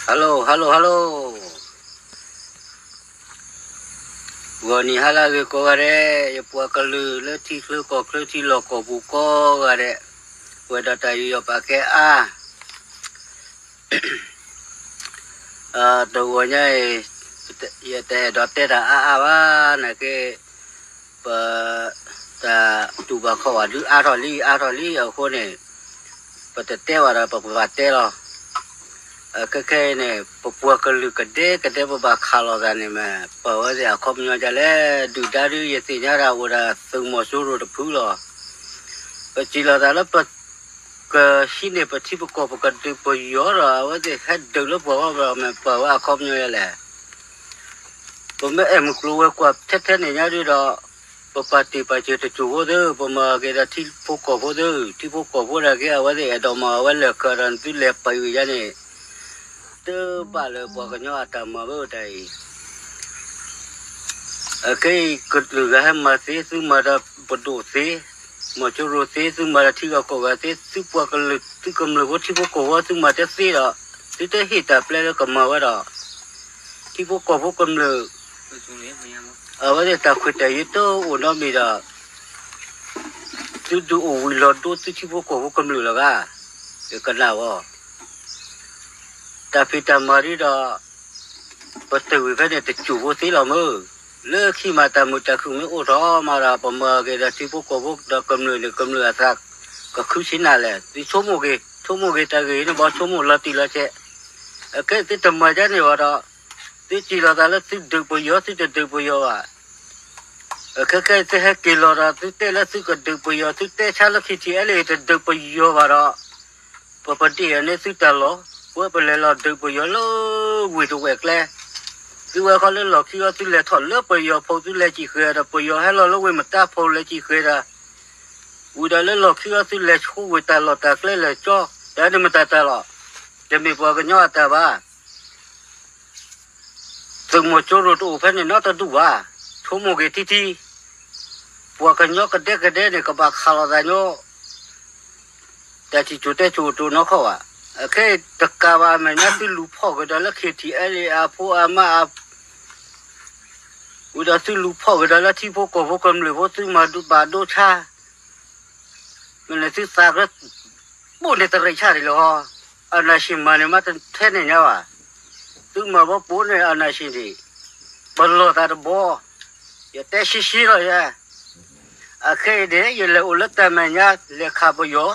Halo, halo, halo. Gua ni hala ke ko gare, ya puak kalu le ti klu ko klu ti lo ko bu ko gare. Gua data yo pakai tu gua nya ya te dote da ba na ke pa ta tu ba ko wa du a ro li au ko ne. Pa te wa ra pa te lo. Cái này bùa cái lư cái đấy bà khá là ra này mà bảo giờ không nhớ ra lẽ đủ đã đủ gì thì nhớ ra vừa là từng một số rồi được phứ rồi và chỉ là ra lớp cái xin này bà chỉ có cái từ bùa gió rồi vậy hết từ lớp bùa vào mà bảo không nhớ ra lẽ bùa mấy em cứ qua thế này nhớ đi đó bà chỉ tự chủ vô đó bà mà cái là thi phố cổ vô đó thi phố cổ vô là cái vậy đó mà vậy là cái là từ lẹp bay vậy này tu bà lỡ bỏ cái nhỏ tầm mà bữa đây cái lửa cái mà thế thứ mà đã bật đổ thế mà cho rồi thế thứ mà đã thi vào cổ cái thế thứ bỏ cái lửa thứ cầm lửa vớt thi vào cổ thứ mà thế thế đó thứ thế hết tập lên cầm mà vậy đó thi vào cổ vào cầm lửa vậy thì ta khuyết đại itu udah mida tu ui lo tu thi vào cổ vào cầm lửa là cả cái nào tapi tamari đó bắt đầu phải để chủ vô tí là mơ lỡ khi mà ta một ta không biết ô đó mà là bầm mờ cái là chỉ vô cổ vô đó cầm lừa sạc có khứ xin nào lẽ đi số một cái ta cái nó bỏ số một là tỷ là chết cái tầm mờ cái này vào đó tí chỉ là ta là tí được bao nhiêu tí được bao nhiêu cái tí hết kilo đó tí té là tí được bao nhiêu tí té chả là khi chỉ ấy được bao nhiêu vào đó bữa đi này tí ta lo bữa bên này là được bao nhiêu lo vui được vậy lẽ cứว่าเขาเล่นหลอกที่ว่าที่เล่ถอดเลือกไปยอพอที่เล่จีเคยได้ไปยอให้เราเล่นเว้ยมันตาพอเล่จีเคยได้อุดาเล่นหลอกที่ว่าที่เล่ชูเวตาหลอกตาเล่นเลยจ่อแต่นี่มันตาหลอกจะมีพวกกันย่อตาบ้าถึงหมดโจรตัวเพื่อนเนี่ยน่าจะดูว่าชั่วโมงกี่ที่พวกกันย่อกันเด็กเนี่ยก็บ้าขาลได้ย่อแต่ที่จุดตัวน้องเขาแค่ตะกาว่ามันน่าจะรู้พ่อก็ได้แล้วคิดที่อะไรพ่อมาอุดาซื้อลูกพ่อก็ได้แล้วที่พวกกำเลยพวกซื้อมาดูบาดูชามันเลยซื้อซากแล้วปูนในตะไคร้ชาเลยเหรออันนั้นชิมมาเนี่ยมาตั้งแท่นี่เนี่ยวะซื้อมาว่าปูนเนี่ยอันนั้นชิมดีบอลโลตาดบ่อย่าแต่ชิเลยแค่เดี๋ยวอย่าเลยอุลตามันเนี่ยเลขาบยอ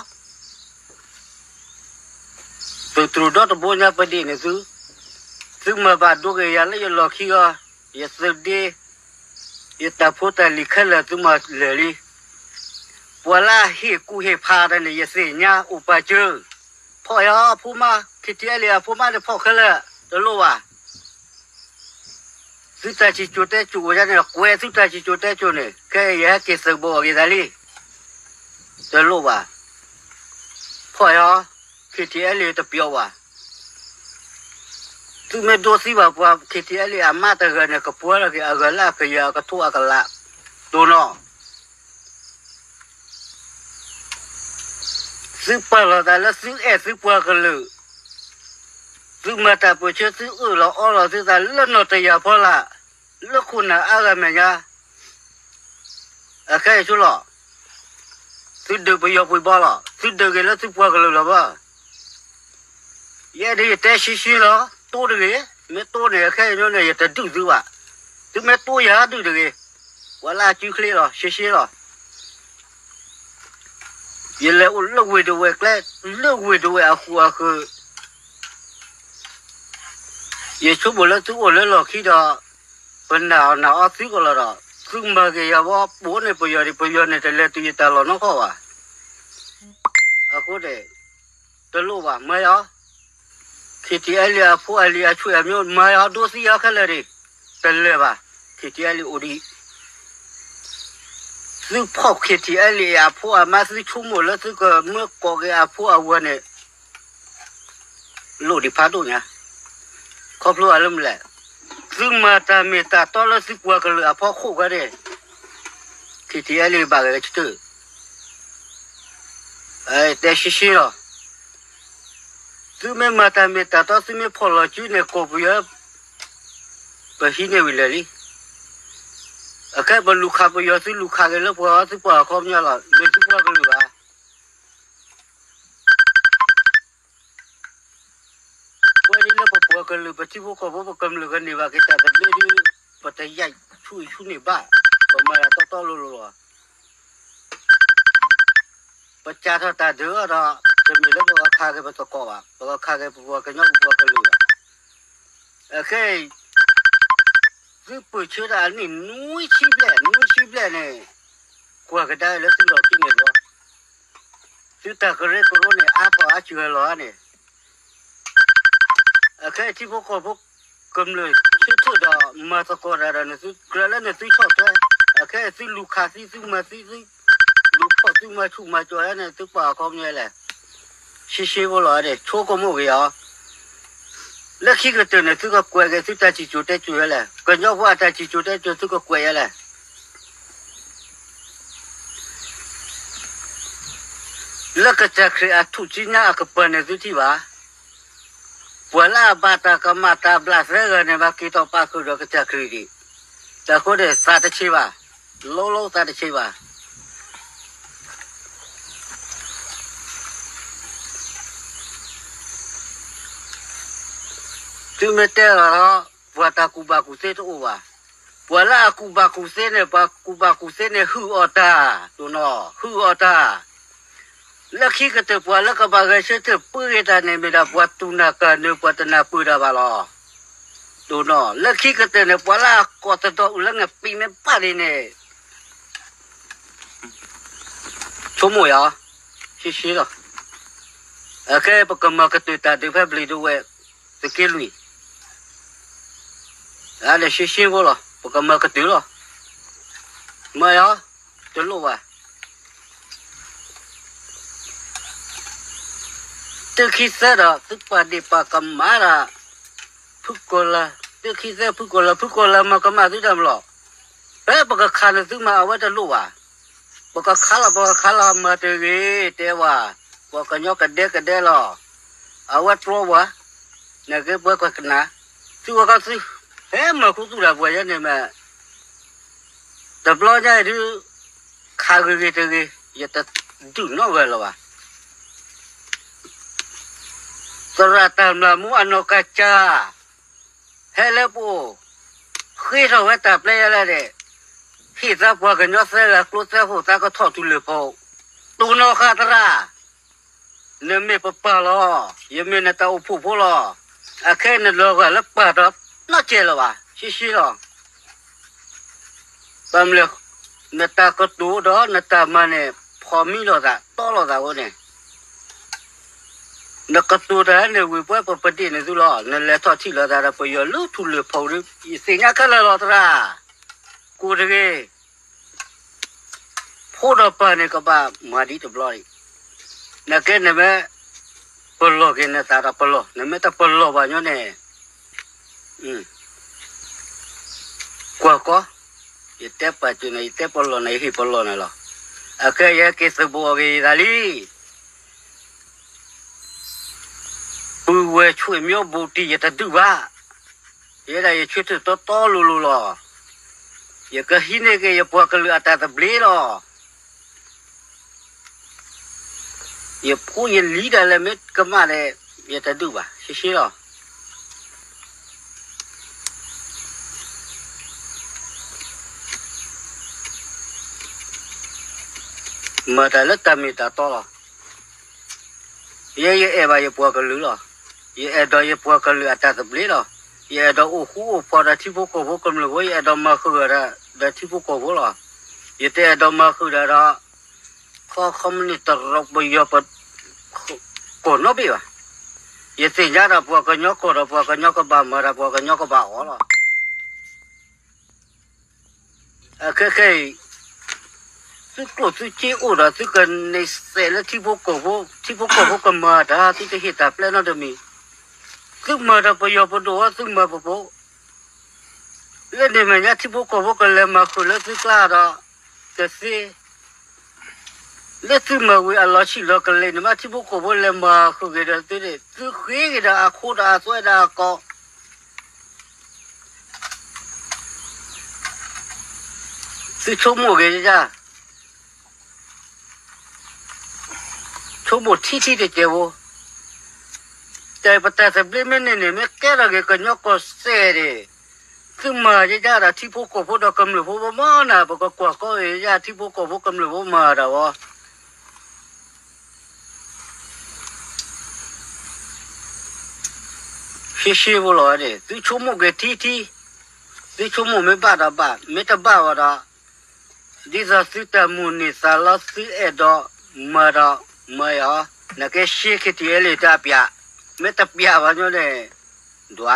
ตัวดอตบ่เนี่ยประเดี๋ยวเนี่ยซื้อมาบาดูกันอย่าเลยอย่าหลอกขี้ก็อย่าซื้อดีये तापोता लिखल है तुम लेली वाला ही कुहे फाड़ा ने ये से न्या उपाजो पोया पुमा किटिया पुमा ने पोखल तो लोवा सुता chi chote chu ya ne kwe suta chi chote chu ne ke ya ke se bo ge dali to lowa poya kitia le to pyo wa tu me dosi ba pa kiti ali ama ta ga ne ka pu la ke agala ke ya ka tu agala to no su pa la da la su su pa ka lu su ma ta pu che su la o la su da la no ta ya pa la la khu na a ga me ya a kai chu lo su de pu yo pu ba la su de ge la su pa ka lu la ba ye de te shi loตัวเด็กไม่ตัวเนี่ยแค่นี้เนี่ยจะดื้อว่ะถึงแม้ตัวยาดื้อเด็กว่าลาจิ้งเคลียร์หรอเชี่ยหรอยิ่งแล้วเลิกวิ่งด้วยแกล้เลิกวิ่งด้วยหัวคือยิ่งชั่วโมงแล้วชั่วโมงแล้วหรอคิดว่าเป็นหนาวซื้อก็แล้วหรอซึ่งมาเกี่ยวว่าปวดเนี่ยปวดเนี่ยแต่เลี้ยตัวยิ่งตลอดน้องเขาว่ะกูเด็กตัวลูกว่ะไม่เอาคิดที่อะไรพวกอะไรช่วยมีมาเอาดูสิเอาแค่เลยเป็นเลยป่ะคิดที่อะไรอุดิซึ่งพอคิดที่อะไรพวกมาซื้อชั่วโมงแล้วซึ่งก็เมื่อก่อนพวกวันเนี่ยลูกดิพาดูเนี่ยครอบครัวเริ่มแหละซึ่งมาตาเมตาตอนแล้วซึ่งกว่ากันเลยพอคู่กันเลยคิดที่อะไรบ้างก็ชื่อแต่ชิชิหรอ ซ ซื้อไม่มาแต่ไม่แต่ต้องซื้อไม่พอเราชื่อเนี่ยกบเยอะไปที่เนี่ยวิลลี่แค่บรรลุคาไปเยอะซื้อลูกค้ากันแล้วพอซื้อปลาครบเนี่ยหรอเดินซื้อปลากันหรือเปล่าวันนี้เราปลากันหรือปลาที่พวกเขาพวกกันหรือกันนี่ว่าkitaกันเลยที่ปลาใหญ่ช่วยนี่บ้าประมาณต่อรัวปลาจ่าถ้าตาเดือดอ่ะจะมีแล้วพวกข้ากันปลาตะกอบอ่ะพวกข้ากันพวกกันยกพวกกันหรือแค่ซื้อปุ๋ยเชื้อรานี่นุ่ยชีบแหล่เนี่ยกว่าก็ได้แล้วซื้อเราที่เนี่ยว่าซื้อตากระเรตัวเนี่ยอาพออาเชื่อหรอเนี่ยแค่ที่พวกกำเลยซื้อตัวดอมาตะกอดอะไรเนี่ยซื้อกระแล้วเนี่ยซื้อชอบด้วยแค่ซื้อลูกค้าซื้อมาซื้อลูกพ่อซื้อมาชุกมาจอยเนี่ยซื้อปลาคอมเนี่ยแหละชิวๆหรอเนี่ยโชว์ก็มั่วกันอ่ะแล้วคิดกันตัวเนี่ยซื้อก็กวยกันซื้อตาจีจูได้จุยแหละก็ยกว่าตาจีจูได้จุยซื้อก็กวยแหละแล้วก็จะคือทุกสิ่งอย่างก็เป็นในสุดที่ว่าเวลาบาตากมาตาบลาสเรื่องเนี่ยว่าคิดต่อไปคือเราก็จะคือดีแต่คนเดียวสัตย์ชีวะโลสัตย์ชีวะถึงแม้แต่เราว่าตาคูบาคุเซตัวว่าเวลาคูบาคุเซเนี่ยปะคูบาคุเซเนี่ยหืออตาตัวน้อหืออตาแล้วคิดกันตัวว่าแล้วก็บางทีเชื่อปื้อตาเนี่ยไม่ได้ว่าตุนาการเนี่ยว่าตนาปื้อได้บ้าหรอตัวน้อแล้วคิดกันตัวเนี่ยว่าละก็ตัวตัวอุลังเนี่ยปีไม่ป้าเลยเนี่ยชั่วโมงอ่ะชิหรอแค่ปกติมาก็ตัวตาดูแค่บลีดูเว้ตะกี้ลุยอะไรชิวๆก็หรอปกติมาก็ตัวหรอไม่อ่ะตัวลูกอ่ะตึกขี้เสือตึกปาดีปากำมาระพุกโกลาตึกขี้เสือพุกโกลามากำมาตึกจำหรอปกติขาดตึกมาเอาไว้จะลูกอ่ะปกติขาลมาตึกเดี๋ยวว่าปกติยกกระเดะหรอเอาไว้โปรวะเนี่ยก็ปกตินะซื้อก็ซื้อมาคุยตัวละบัวยันเนี่ยมาแต่ปลอดใจดูขาเกยตึกยัดดูน้องเวลวะสระตามละมูอันนกัจจาเฮเลปูขี้เราไว้ตับเลยอะไรเนี่ยขี้ซับว่ากันยอดเสือกลุดเสือหัวตาก็ทอดตุลิโพตูนอคาตราเนื้อไม่ปะปะหรอยังไม่นาตาอุพุหรอแค่นั้นเราก็รับปะรับน่าเจริญวะชิหรอตามเลยนาตาก็ดูดอนาตามันเนี่ยพอมีหรอจ้ะต่อหรอจ้ะวะเนี่ยนักตัวนั้นเนี่ยวิบัติประเด็นนี่ดูหรอนั่นแหละทอดที่เราได้ไปยอลุทุเรศพอดีสิ่งนี้ก็เลยหรอตรากูเรื่องพูดออกไปเนี่ยก็บ้ามาดีตัวบล็อกนักเก็ตเนี่ยแม่ปลอกเนี่ยตาตาปลอกเนี่ยแม่ตาปลอกบ้านเนี่ยกว่าก็ยิ่งเตะไปจุดไหนเตะปลอกไหนที่ปลอกนั่นหรอแค่ยังคิดสบัวกี่ดาลีปูเวช่วยมีบุตรยัดดูว่ายังไงช่วยตัวลุหรอยังก็หินเกยพวกเขาเลือดตาเบลหรอยังพูดยังลีดอะไรไม่ก็มาเลยยัดดูว่าชิหรอมาแต่ละตามีตาโตหรอยังเอว่ายังพวกเขาเลือดยังดอยพวกเขาเลือดตาเบลหรอยังดอโอ้โหพอได้ที่พวกเขากำลังว่ายังดอมาคืออะไรได้ที่พวกเขาหรอยังแต่ดอมาคืออะไรเขาไม่ได้ตระบยปดก่อนนบีวะยังสิ่งที่เราพวกกันยกเราพวกกันยกบ้ามาเราพวกกันยกบ้าอ๋อหรอแค่ซึ่งกลุ่มซึ่งเจ้าเราซึ่งกันในเซลล์ที่พวกเขากันมาได้ที่จะเห็นแต่เปล่านั่นจะมีซึ่งมาเราไปยอมดูว่าซึ่งมาพวกเรื่องนี้มันเนี่ยที่พวกเขากันเลยมาคุยแล้วซึ่งกล้าเราจะสิ那怎么为阿拉去了个嘞？你妈听不过不来嘛？后给的对的，只会给的啊，苦的啊，摔的啊，高。是周末给人家，周末天天的节目，在不在这边面呢？你们干了个鸟个晒的，怎么人家的听不过不到咁了不嘛呢？不过广告人家听不过不咁了不嘛的哦。谢不来的，最周末给天天，最周末没办法办，没得办法的。你说是的，木尼萨拉是爱到没的没有，那个写个点里的边，没得边完就嘞，多。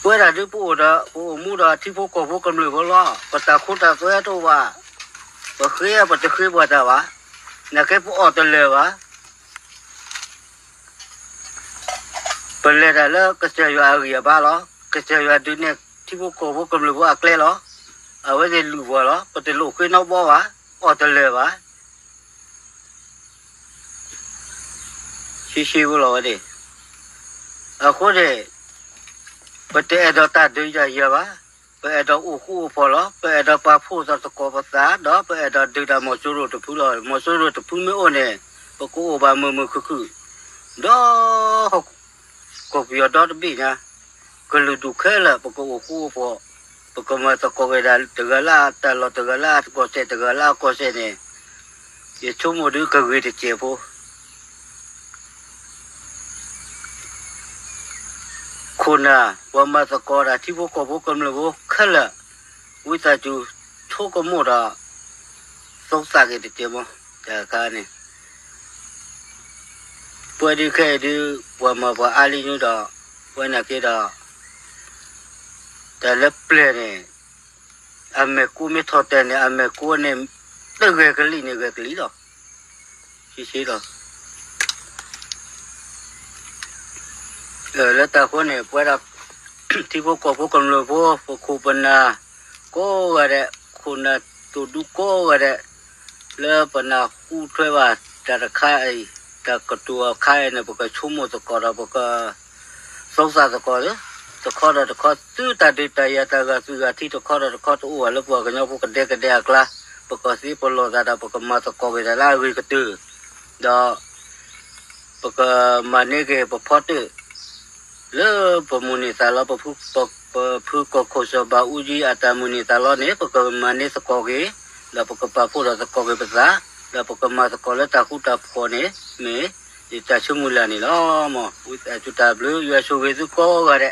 为了这不的，我木的听不过不跟你不了，不打苦打做多哇，不黑也不得黑不的哇，那个不熬得了哇。本来的了，个些月也罢了，个些月对呢。ที่พวกกูกำลังว่าเกล้เหรอเอาไว้ในลูกวะเหรอปฏิลูกขึ้นเอาบ่วะออดเลยวะชิวๆเลยดิเอาคนเดียปฏิเอดตัดด้วยใจเยอะวะปฏิเอดอู้คู่พอเหรอปฏิเอดปาพูดสัตว์กบฏาเนาะปฏิเอดดึงดามอสุรุตพูเลยมอสุรุตพูไม่โอเนี่ยปกูอบามือคือดอกกบยอดดอกบีนะก็เลยดูแค่ละปกติคู่พอปกติมาตะโกนได้ตะกลาแต่ละตะกลาก็เสตะกลาก็เสเนี่ยยิ่งชั่วโมงดูก็เกิดเจ็บพอคนน่ะว่ามาตะโกนที่พวกพวกกำลังว่าแค่ละวิจารณ์จูทุกข์ก็หมดอ่ะสงสารกันเจ็บมั้งแต่การเนี่ยพอดีแค่ดูว่ามาว่าอะไรนู่นดอกว่านักเตะแต่ละเพลย์เนี่ยอเมริกูไม่ทอดแต่เนี่ยอเมริกูเนี่ยเลิกกันลีเนี่ยเลิกลีหรอชี้หรอแล้วแต่คนเนี่ยพวกเราที่พวกกำลังพวกคูปนาก็อะไรคุณน่ะตัวดูก็อะไรแล้วปนาคู่ช่วยว่าจะขายแต่ก็ตัวขายเนี่ยพวกชั่วโมงตะกอเราพวกสงสารตะกอเลยตะคอตะคอซื้อตาดีตายาตากซื้อที่ตะคอตัวแล้วพวกกันเนาะพวกกันเด็กกละพวกสิปโลตาพวกมาตะคอไปได้ลาวิกตือดอพวกมาเนี่ยก็พวกพอดแล้วพวกมุนีสาลพวกผู้ก็โคชบาอุจีอาตามุนีสาลเนี่ยพวกมาเนี่ยสกอเกแล้วพวกปาพูดสกอเกภาษาแล้วพวกมาสกอแล้วตาคู่ตาพอเนี่ยเมย์จะชุ่มมุลานี่ล้อมวิจัยจุดตาบลูอยู่ช่วยสุกอกัน